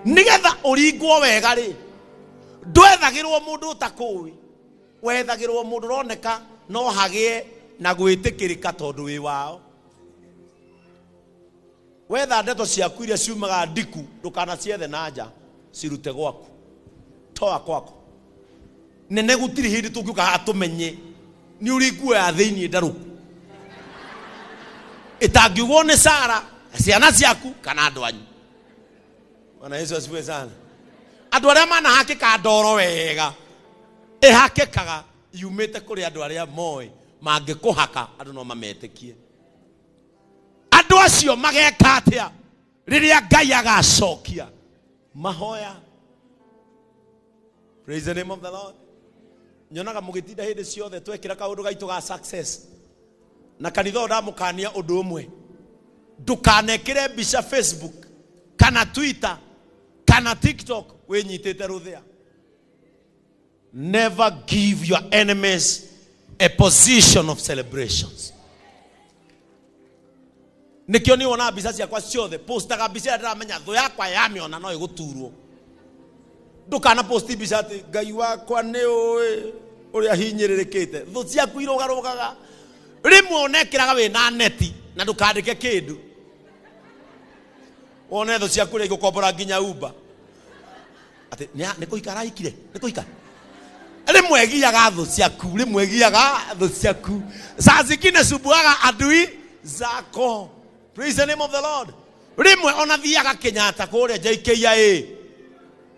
nigetha uringwo wega ri ndwethagirwo mundu utakui wethagirwo mundu roneka no hagie na gwitikirika tondu wi wao wetha ndeto ciaku iria ciumaga ndiku ndukana ciethe na nja cirute gwaku toa kwako nene gutiri hindi tungiuka atumenye ni uringwo ya thiini ndaruku itangiugwo ni Sara ciana ciaku kana andu anyu. Bwana Yesu asifiwe sana. Andu aria mana hakika ndoro wega ihakikaga yumite kuri andu aria moi mangikuhaka andu no mametikie. Andu acio mageka atia riria Ngai agacokia mahoya. Praise the name of the Lord. Nyonaga mugitinda hindi ciothe twekira kaundu gaitu ga success na kanitha ndamukania undu umwe ndukanekire mbica Facebook kana Twitter kana TikTok wenyitete ruthia. Never give your enemies a position of celebrations. Nikio ni wona mbica ciakwa ciothe postaga mbica ndiramenya thu yakwa yamiona no iguturwo ndukana posti mbica ati Ngai wakwa ni uria hinyiririkite thu ciaku irugarugaga rimwe onekiraga we na neti na ndukandike kindu one thu ciaku ri igukombora nginya Uber ati ni kuikara ikire ni kuikara rimwe giaga thu ciaku rimwe giaga thu ciaku saa zingine subuaga adui zako. Praise the name of the Lord. Rimwe ona thiaga Kenyatta kuria JKIA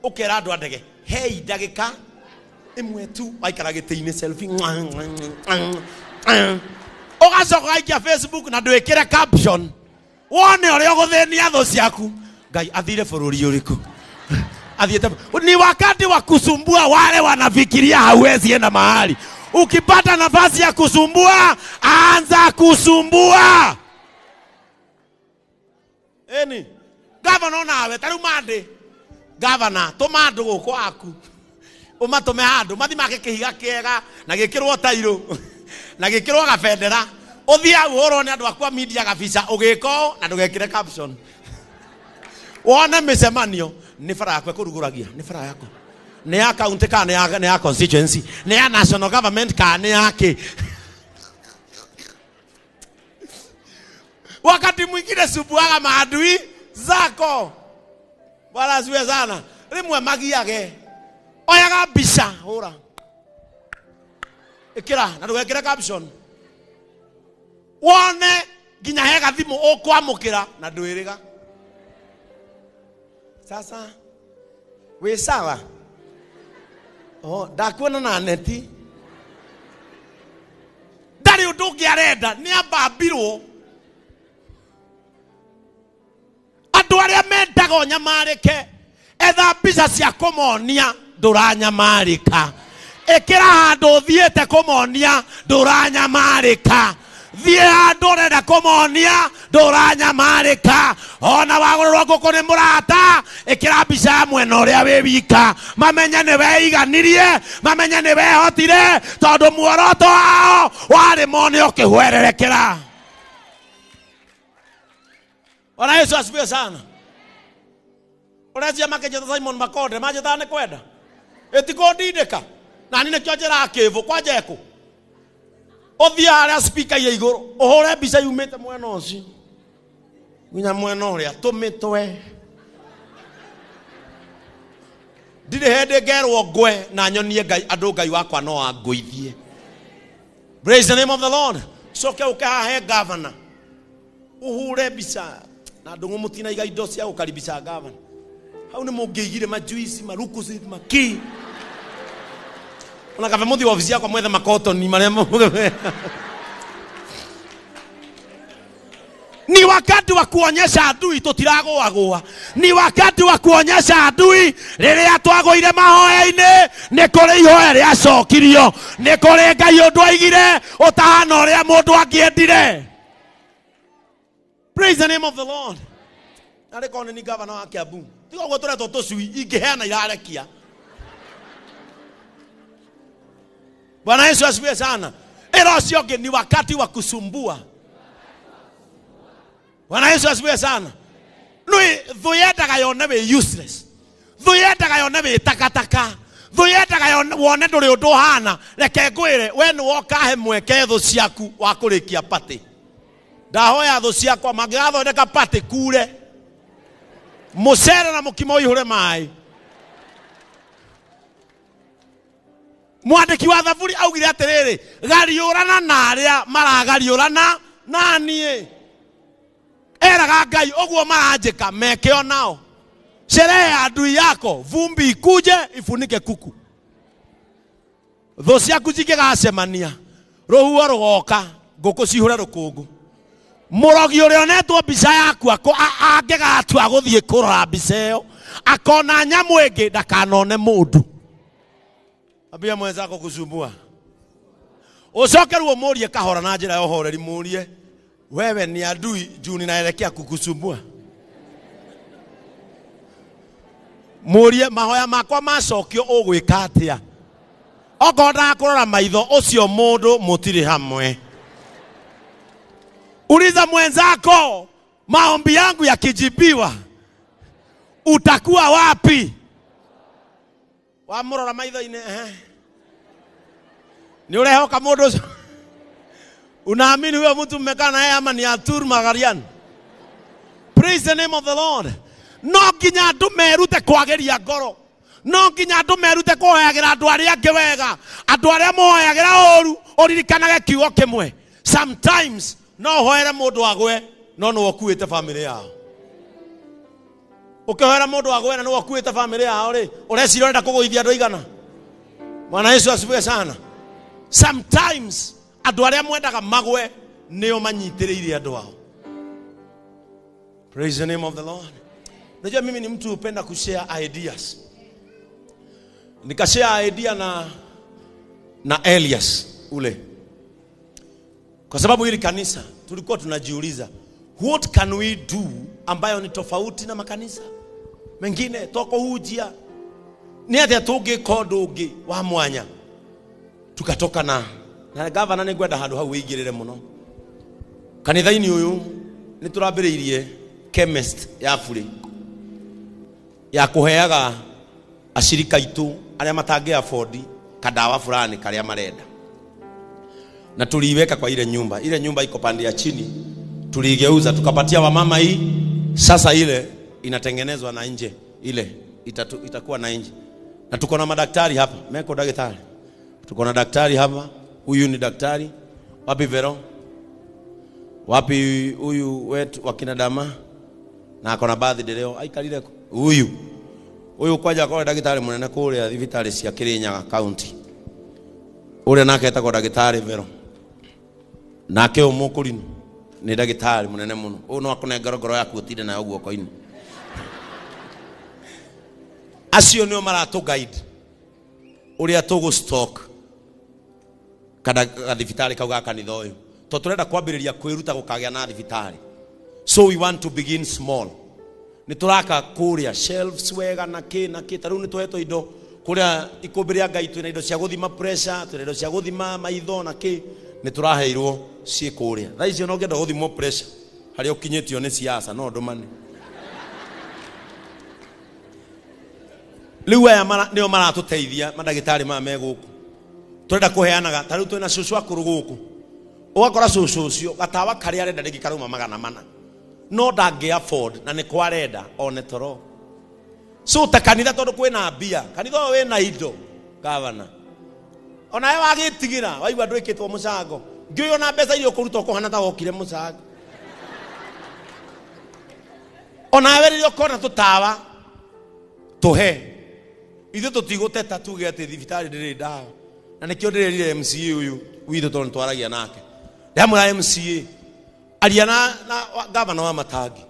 ukera andu andege hey ndagika imwe tu aikara gitiini selfie ugacoka aikia Facebook na ndwikire caption wone uria guthenia thu ciaku Ngai athire bururi uriku athiete ni wakati wa kusumbua wale wanafikiria hauwezi enda mahali. Ukipata nafasi ya kusumbua anza kusumbua. Eni governor nawe tari mande governor tomandu guko aku umatume handu mathi make kihiga kiega na gikirwo tairo na gikirwo gabendera uthia uhoro ni andu akwa media kabisa ugiko na ndugekire caption wona micemanio ni fara yakwe kuruguragia ni fara yako ni ya county kana ni ya constituency ni ya national government kana yake. Wakati mwingine subuaga maadui zako. Bwana asifiwe sana. Rimwe magiage oyaga mbica hura ikira na ndugekire caption wone nginya hega thimu ukwamukira na ndwiriga. Sasa we sawa ndakwona na neti ndari undu ngiarenda ni abambirwo andu aria mendaga nyamarike etha mbica cia kumonia nduranyamarika ikira handu thiete kumonia nduranyamarika thie handu renda kumonia nduranyamarika ona wagururwo nguku ni murata ikira mbica mwena uria wi wika mamenya ni weiganirie mamenya ni wehotire tondu muoroto wao wari mone ukihwererekera. Ona Yesu asifiwe sana. Unazia makeje Simon Makonde maje thane kwenda etiko ndindika na nine kyo njira akivu kwa jeku othia aria speaker ya iguru uhore mbica yumite mwena ucio nginya mwena uria tumitwe ndire hende ngerwo ngwe na nyonie Ngai andu Ngai wakwa no anguithie. Praise the name of the Lord. So ke ukahe governor uhure mbica na ndungu mutina iga indo cia gukaribisha governor hau ni mungeigire majuici marukuci maki ona kave muthi ofisi yakwa mwethe makotoni maria ni wakati wa kuonyesha adui tutiragwa ni wakati wa kuonyesha adui riria twagoire mahoya-ini ni kuri ihoya ria cokirio ni kuri Ngai undu aigire utahana uria mundu angiendire. Praise the name of the Lord. Nare kone ni governor wa Kiambu tigo gutore toto cui ingiheana irarekia. Bwana Yesu asifiwe sana. Ero cionge ni wakati wa kusumbua. Bwana Yesu asifiwe sana. Nui thuyendaga yone we useless Thu yendaga yone bitakataka. Thu yendaga yone wone nduri undu hana. Reke ngwire we ni woka he mweke thu ciaku wa kurikia pati. Ndahoya thu ciakwa mangigathondeka pati kure. Mucere na mukimo ihure mai. Mwandiki wa Thaburi augire atiriri gariurana na aria maragariurana na nie. Eraga Ngai oguo maranjika meke onao. Sherehe ya adui yako vumbi ikuje ifunike kuku. Thu ciaku cingigacemania ruhuo rugoka nguku cihure rukungu. Murogi uria onetwo mbica yaku angigatua guthie kurora mbica iyo akona nyamu ingi ndakanone mundu. Abia mwenzako kusumbua. Ucoke ruo murie kahora na njira ya uhoreri murie wewe ni adui juu ninaelekea kukusumbua. Murie mahoya makwa macokio ugwika atia. Okonda kurora maitho ucio mundu mutiri hamwe. Uliza mwenzako maombi yangu yakijibiwa utakuwa wapi? Wamurora maitho ine ni urehoka mundu unaamini huyo mtu mmekaa naye ama ni Arthur Magarian? Praise the name of the Lord. No nginya andu merute kwageria ngoro. No nginya andu merute kuhoyagira andu aria angi wega. Andu aria mohoyagira oru oririkanage kiugo kimwe. Sometimes no hoere mundu agwe no no okuite family yao. Ukihoera mundu agwe na no okuite family yao ri urecira urenda kuguithia andu igana. Bwana Yesu asifiwe sana. Sometimes andu aria mwendaga magwe nio manyitiriire andu ao. Praise the name of the Lord. Najua mimi ni mtu upenda kushare ideas. Nikashare idea na Elias ule. Kwa sababu hili kanisa tulikuwa tunajiuliza what can we do ambayo ni tofauti na makanisa mengine toko hujia. Ni atia tungika ndungi wa mwanya. Tukatoka na governor ni gwenda handu hau wigirire muno. Kanitha-ini uyu ni turambiriirie chemist ya bure ya kuheaga ashirika itu aria matangi afford kadawa fulani karia marenda. Na tuliiweka kwa ile nyumba. Ile nyumba iko pande ya chini. Tuligeuza tukapatia wamama hii. Sasa ile inatengenezwa na nje. Ile itakuwa na nje. Na tuko na madaktari hapa. Meko daktari. Tuko na daktari hapa. Huyu ni daktari. Wapi Vero? Wapi huyu wetu wakina dama? Na akona birthday leo. Aikalile huyu kwaja kwa daktari munene kule thibitari cia Kirinyaga county. Ule nake etagwo daktari Vero. Nake umukurinu ni daktari munene muno. Uyu no akunenga ngoro yaku utinde nayo guoko-ini. Acio nio maratu guide uria tugu stock kada thibitari kauga kanitha uyu. To turenda kwambiriria kwiruta gukagia na thibitari. So we want to begin small. Ni turaka kuria shelves wega na ki taru ni tuheto indo kuria ikumbiria Ngai twina indo cia guthima pressure, twina indo cia guthima maitho na ki ni turaheirwo cie kuria. Thaicio no ngenda guthimo pressure hari ukinyitio ni siasa no ndumane. Riu aya nio maratuteithia madagitari ma meguku. Turenda kuheanaga taru twina cucu akuru guku. Ugakora cucu ucio gatawa kari arenda rigi karuma 400. No dangi afford na ni kwarenda one toro. So ta kanitha tondu kwina mbia. Kanitha we na indo gavana. Ona we wagitigira waigua ndwikitwo mucango. Ngioyo na mbeca irio kuruta kuhana ta wokire mucango. Ona we rio kona tutawa tuhe. Ithu tutiguteta tuge ati thibitari ndiri ndawa. Na nikio ndirire MCA uyu withu tondu twaragia nake. Ndamura MCA Ariana na gavana wa Matangi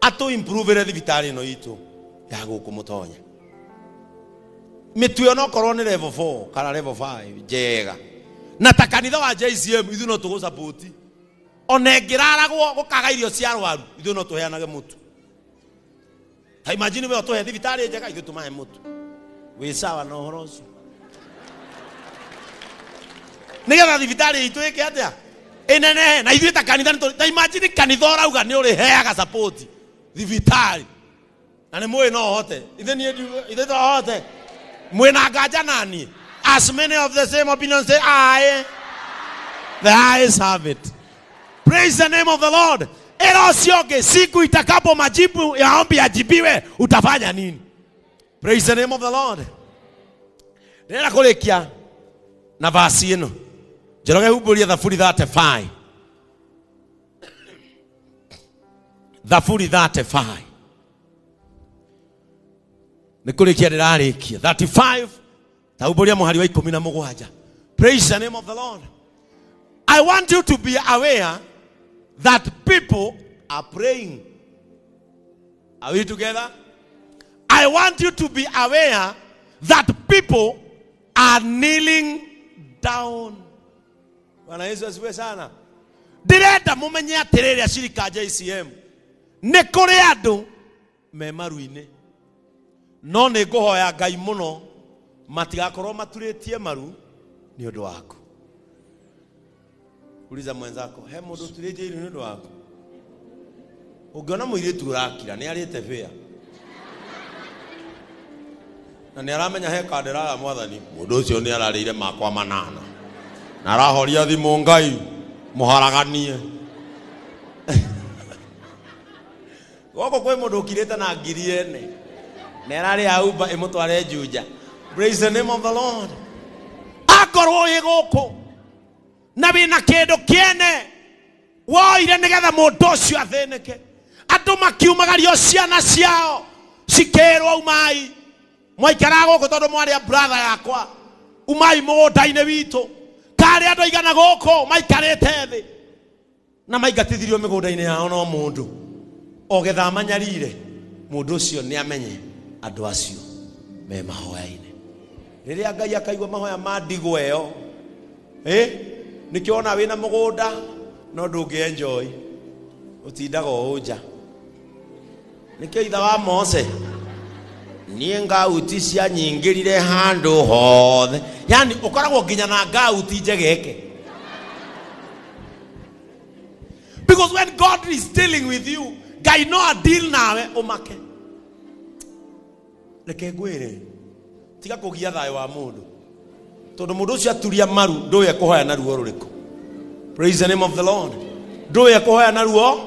ato improve thibitari no itu ya guku mutonya. Mitu yo no korwo ni level 4 kana level 5 jega. Na takanitha wa JCM ithu no tugo support. Onengiraragwo gukaga irio cia rwaru ithu no tuheanage mutu. Ta imagine we otohe thibitari jega ithu tumahe mutu. We sawa no horosu. Nigetha thibitari itu iki atia enene na ithuĩ ta kanitha ta imagine kanitha urauga ni uri heaga support thibitari Na ni mwe no hote. Ithe to hote. Mwe na gaja nani? As many of the same opinion say aye. The eyes have it. Praise the name of the Lord. Ero sioge siku itakapo majibu ya ombi yajibiwe utafanya nini? Praise the name of the Lord. Nena kulekia na verse ino. Jeroge huburia Thaburi 35. Thaburi 35. Nikulekia ndirarekia 35. Thaburia muhari wa 17. Praise the name of the Lord. I want you to be aware that people are praying. Are we together? I want you to be aware that people are kneeling down. Bwana Yesu asifiwe sana. Direta mumenye atiriri ashirika JCM. Ni kuri andu me maruine. No ni nguhoya Ngai muno matigakorwo maturitie maru ni undu wako. Uliza mwenzako, he mundu turije ni undu wako. Ungiona muiritu urakira ni arite fea. Na ni aramenya he kandira mwathani mundu ucio ni ararire makwa manana. Na arahoria thimu Ngai muharaganie. Goko kwe mundu ukirite na ngiri ene. Na arari auba imutware Juja. Praise the name of the Lord. Akorwo yegoko. Na bina kedo kiene. Woire nigetha mundu ucio atheneke. Andu makiumagario ciana ciao cikerwo umai. Mwaikara goko tondu mwari a brother yakwa. Umai mugunda-ini witu. Kari andu aigana goko maikarite thi. Na maigatithirio migunda-ini yao no mundu. Ogetha manyarire. Mundu ucio ni amenye andu acio me mahoya-ini. Riria Ngai akaigua mahoya ma ndigwa iyo. Nikiona wina mugunda no ndungi-enjoy. Utindaga uja. Nikio itha wa Mose. Nie ngauti cia nyingirire handu hothe. Yani ukoragwo nginya na ngauti njegeke. Because when God is dealing with you, Ngai no a deal nawe umake. Reke ngwire. Tiga kugia thayo wa mundu. Tondu mundu ucio aturia maru nduye kuhoya na ruo ruriku. Praise the name of the Lord. Nduye kuhoya na ruo.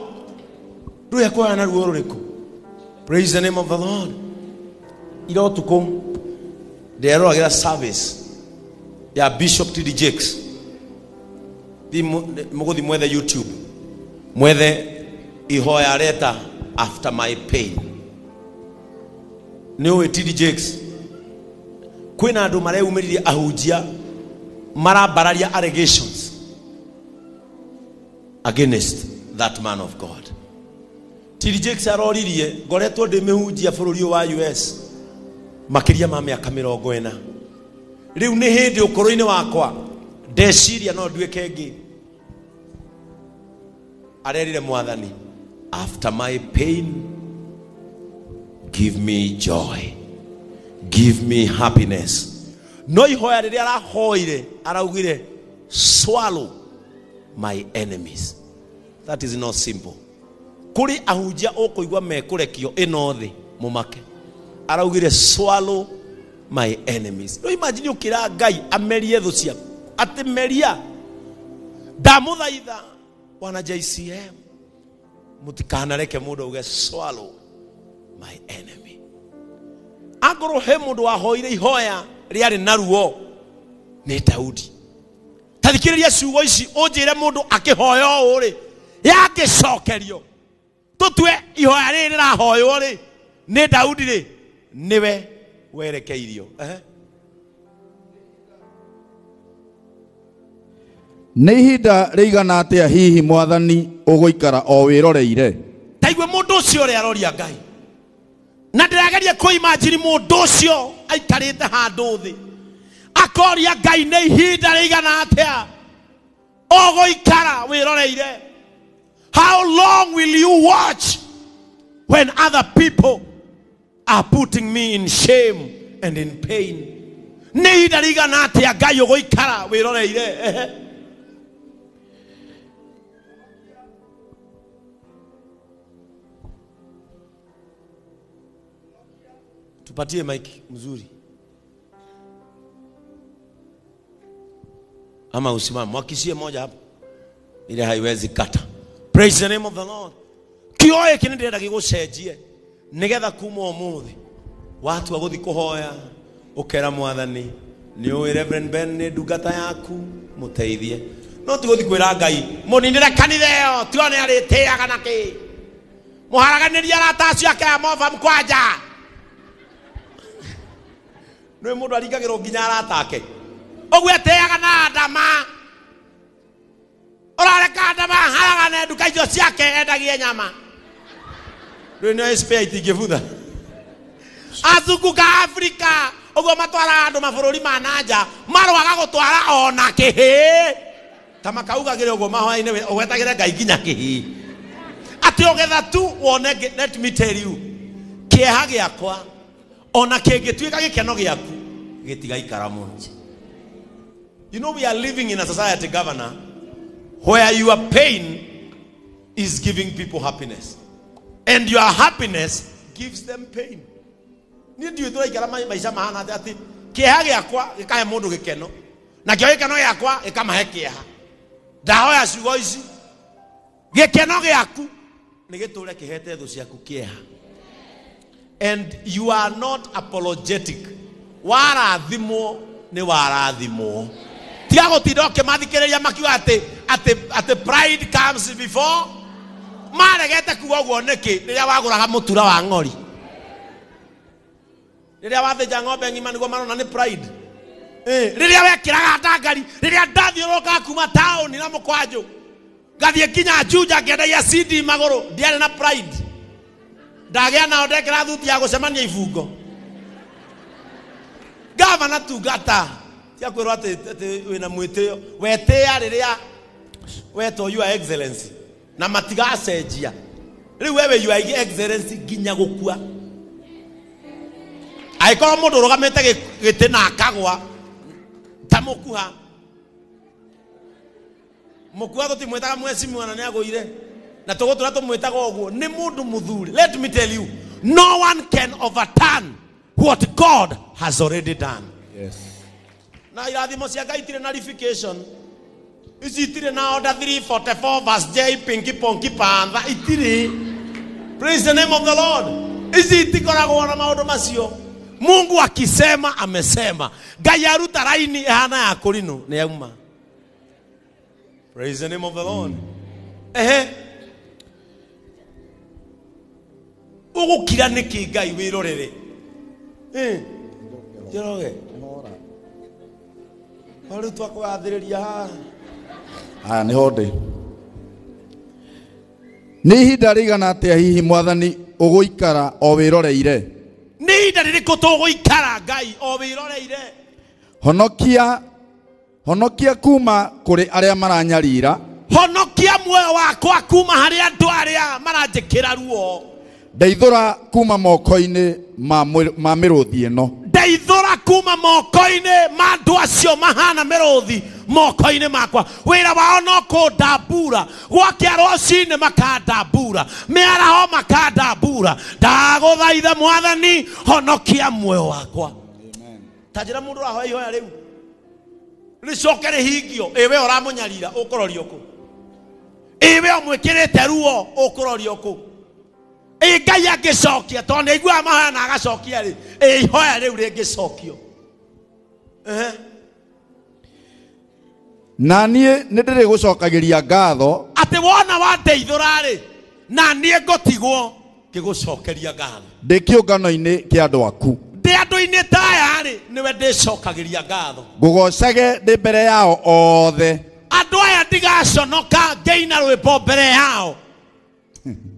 Nduye kuhoya na ruo ruriku. Praise the name of the Lord. Ilo tuko ndero agira service ya Bishop TD Jakes. Di muguthi mwethe YouTube. Mwethe ihoya reta after my pain. Niwe TD Jakes. Kwina andu mareyumiririe ahujia marabararia allegations against that man of God. TD Jakes aroririe ngoretwo ndimehujia bururi wa US makiria ma miaka 40. Riu ni hindi ukoro-ini wakwa ndeciria no nduike ngi. Arerire mwathani, after my pain give me joy, give me happiness. No ihoya riria arahoire araugire swallow my enemies. That is not simple. Kuri ahujia ukuigwa mekurekio ino thi mumake. Araugire swallow my enemies. No imagine ukira Ngai amerie thu cia ati meria ndamuthaitha wana JCM mutikana reke mundu uge swallow my enemy. Agoro he mundu wahoire ihoya riari naruo ni Daudi. Tathikiriria ciugo ici unjire mundu akihoya uri yake cokerio tutwe ihoya riri rahoywo ri ni Daudi ri niwe werekeirio. Nĩ ihinda rĩigana atĩa hihi mwathani ũgũikara o wĩroreire? Taigwe mundu ucio ri aroria Ngai. Na ndirageria kuimagine mundu ucio aikarite handu thi. Akoria Ngai nĩ ihinda rĩigana atĩa ũgũikara wĩroreire? How long will you watch when other people are putting me in shame and in pain? Nĩ ihinda rĩigana atĩa Ngai ũgũikara wĩroreire? Tupatie mic mzuri. Ama usimame, mwakishie moja hapo. Ile haiwezi kata. Praise the name of the Lord. Kioe kinendera gigucenjie. Nigetha kuma umuthi. Watu waguthi kuhoya. Ukera mwathani. Ni uwi Reverend Ben ni ndungata yaku. Muteithie. No tuguthi kwira Ngai. Munindira kanitha iyo. Tuone aritiaga naki. Muharaganiria aratacio ake amova mkwanja. Nwe mundu arigagirwo nginya aratake. Ogwe teaga na ndama. Orareka ndama haragane nduka icio ciake endagie nyama. Nwe no spare itingibutha. Azungu ka Afrika ogwo matwara andu mabũrũri ma nanja marwaga gutwara ona kihi. Kama kaugagire ogwo mahoya-ini ogwetagire Ngai nginya kihi. Ati ogetha tu wone, let me tell you, kieha giakwa ona kingituika gikeno giaku gitiga ikara munji. You know, we are living in a society, Governor, where your pain is giving people happiness, and your happiness gives them pain. Ndio tu ikara maisha mahana ati kieha giakwa gikahe mundu gikeno na kio gikeno giakwa gikamahe kieha. Ndahoya ciugo ici gikeno giaku ni giture kihete thu ciaku kieha. And you are not apologetic. Warathimo ni warathimo. Tiago tidoke mathikereria makiwa ate pride comes before. Maregete kuwa guo niki riria waguraga mutura wa ng'ori. Riria wathija ng'ombe ng'ima niguo marona ni pride. Riria wekiraga ndangari, riria ndathiuruka kuma town na mukwanju. Gathie kinya Juja ngendagia CD maguru, ndiare na pride. Ndagea na ndekera thuti ya gucemania ibungo. Governor tungata tia kwirwo ati wina mwitio wetia riria weto your excellency na matiga cenjia. Riu wewe your excellency ginya gukua. Aikoro mundu rugamete giti na akagwa tamukuha. Mukua tuti mwetaga mweci mwana ni agoire. Na tugotura tumwitaga ogwo ni mundu muthuri. Let me tell you, no one can overturn what God has already done. Yes. Na irathimo cia Ngai tire nullification. Ici tire na order 344 verse J pinky ponky pantha itire. Praise the name of the Lord. Ici tikoragwo na maundu macio. Mungu akisema amesema. Ngai aruta raini ehana ya kulino ni yauma. Praise the name of the Lord. Ugukira niki Ngai wirorere. Jeroge. Ori twakwathiriria. Ni hode. Ni ihinda rigana atia hihi mwathani uguikara o wiroreire? Ni ihinda ririku tuguikara Ngai o wiroreire? Honokia kuma kuri aria maranyarira. Honokia muoyo wakwa kuma hari andu aria maranjikira ruo. Ndeithura kuma moko-ini ma miruthi ino. Ndeithura kuma moko-ini ma andu acio mahana miruthi moko-ini makwa. Wira wao no kundambura. Gwakia rũcinĩ makandambura. Mĩaraho makandambura. Ndagũthaitha Mwathani honokia muoyo wakwa. Amen. Tanjira mundu rahoya ihoya riu. Ricoke rihingio. Ewe ũramunyarira ũkũrorio kũ? Ewe omwĩkĩrĩte ruo ũkũrorio kũ? Ngai agicokia tondu igua mahoya na agacokia ri ihoya riu ringicokio. Na nie ndire gucokagiria ngatho ati wona wandeithura ri na nie ngotigwo ngigucokeria ngatho ndi kiungano-ini kia andu aku. Ndi andu-ini taya ri niwe ndicokagiria ngatho ngugocage ndi mbere yao othe. Andu aya ndigaconoka ngeina rwimbo mbere yao.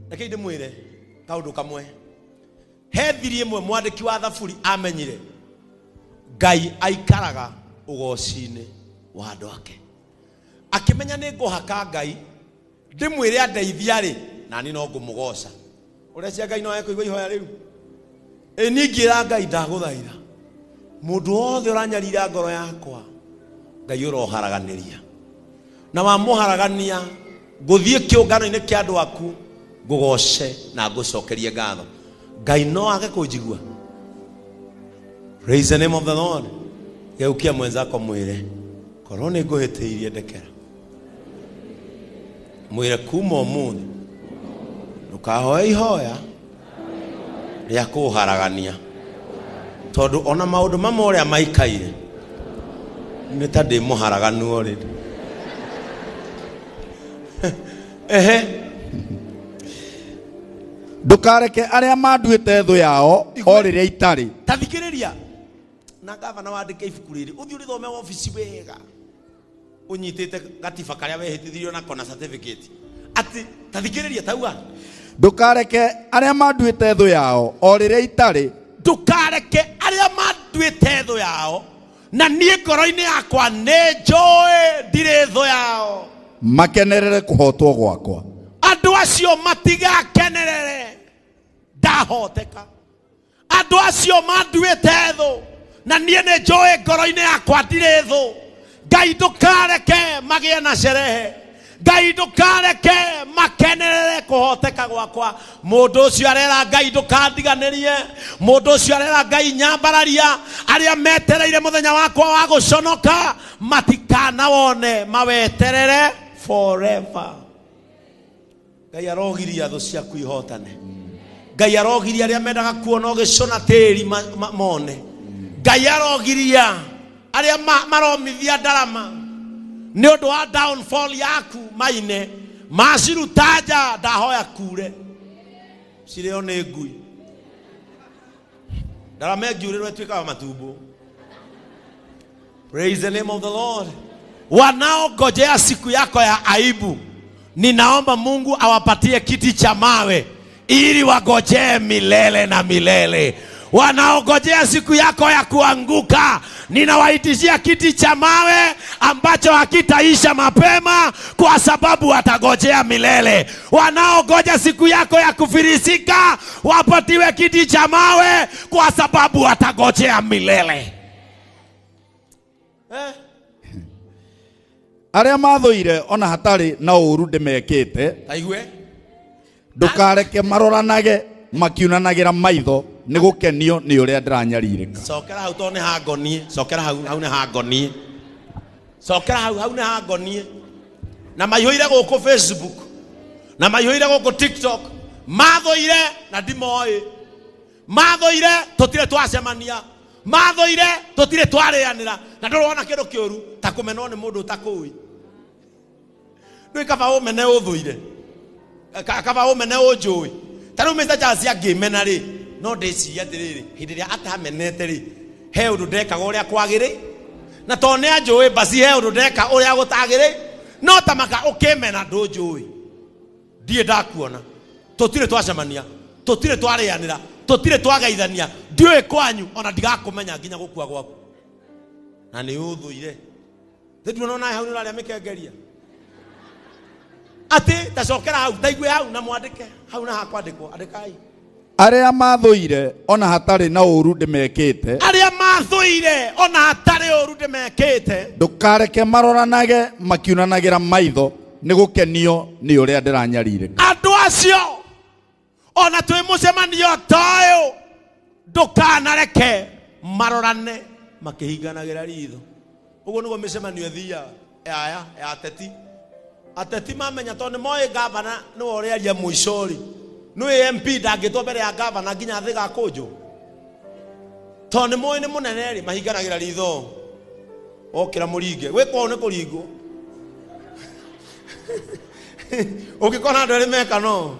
Reke ndimwire kaundu kamwe. He thiri imwe mwandiki wa thaburi amenyire Ngai aikaraga ugoci-ini wa andu ake. Akimenya ni nguhaka Ngai ndimwire andeithia ri na ni no ngumugoca. Urecia Ngai no ekuigua ihoya riu? Ningira Ngai ndaguthaitha mundu wothe uranyarira ngoro yakwa Ngai uroharaganiria na wamuharagania nguthie kiungano-ini kia andu aku ngugoce na ngucokerie ngatho. Ngai no age kunjigua Praise the name of the Lord. Geukia mwenzako mwire korone nguhitiirie ndekera mwire kuma umuthi ndukahoya ihoya ria kuharagania tondu ona maundu mamwe uria maikaire ni ta ndi muharaganu already. Ndukareke aria manduite thu yao o riria itari. Tathikiriria na gavana wandike ibuku riri uthi uri thome office wega unyitite gatiba karia wehitithirio na kona certificate ati tathikiriria tauga ndukareke aria manduite thu yao o riria itari. Ndukareke aria manduite thu yao na nie ngoro-ini yakwa ni njui ndiri thu yao makenerere kuhotwo gwakwa. Andu acio matigakenerere ndahoteka. Andu acio manduite thu na nie ni njui ngoro-ini yakwa ndiri thu. Ngai ndukareke magie na sherehe. Ngai ndukareke makenerere kuhoteka gwakwa. Mundu ucio arera Ngai ndukandiganirie. Mundu ucio arera Ngai nyambararia. Aria metereire muthenya wakwa wa guconoka matikana wone maweterere forever. Ngai arogiria thu ciaku ihotane. Ngai arogiria aria mendaga kuona ugicona tiri mone. Ngai arogiria aria maromithia ndarama ni undu wa downfall yaku maine macirutaja ndahoya kure cireo ni ngui ndarama ngiurirwo ituikaga matumbo. Praise the name of the Lord. Wanaongojea siku yako ya aibu, ninaomba Mungu awapatie kiti cha mawe ili wagojee milele na milele. Wanaongojea siku yako ya kuanguka, ninawaitishia kiti cha mawe ambacho hakitaisha mapema kwa sababu watagojea milele. Wanaongoja siku yako ya kufirisika wapatiwe kiti cha mawe kwa sababu watagojea milele. Aria mathuire ona hatari na uru ndimekite aigwe ndukareke maroranage makiunanagira maitho ni gukenio ni uria ndiranyaririka. Sokera hau tone hangonie, sokera hau ne hangonie, sokera hau ne hangonie. Na maihũire guku Facebook, na maihũire guku TikTok, mathuire na ndimoi, mathuire tutire twacemania, mathuire tutire twarianira, na ndurona kindu kiuru ta kumenwo ni mundu utakui. Ndui kaba umene uthuire, kaba umene unjui. Taru Mr. Charles angimena ri no ndeciria atiriri hindi ria atamenete ri he undu ndeka uria kwagire na to ne anjui basi he undu ndeka uria gutagire no tamaka ukimena ndunjui ndie ndakuona tutire twacemania tutire twarianira tutire twagaithania ndiwe kwanyu ona ndigakumenya nginya gukua gwaku na ni uthuire ndio nona hau ni aria mikengeria ati tacokera hau taigwe hau na mwandike hau na hakwandikwo andikai. Aria mathuire ona hatari na uru ndimekite, aria mathuire ona hatari uru ndimekite ndukareke maroranage makiunanagira maitho ni gukenio ni uria ndiranyaririka. Andu acio ona twi mucemanio tayo ndukanareke marorane makihinganagira ritho. Uguo niguo micemanio thia aya ya ateti. Ateti mamenya to ni moe gavana no ore aria muicori no MP ndangitwo mbere ya gavana nginya thiga kunjo to ni moe ni munene ri mahinganagira ritho okira muringe we kwao ni kuringo ukikona andu ri meka no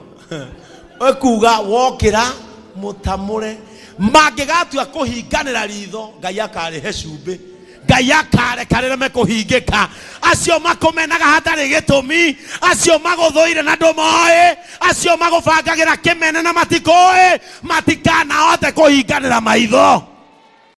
ekuga wokira mutamure mangigatua kuhinganira ritho Ngai akarihe cumbi Ngai akarekanĩra mekuhingĩka. Acio makumenaga hatarĩ gĩtũmi, acio magũthũire na ndũmoĩ, acio magũbangagĩra kĩmene na matikũĩ, matikanahote kũhinganĩra maitho.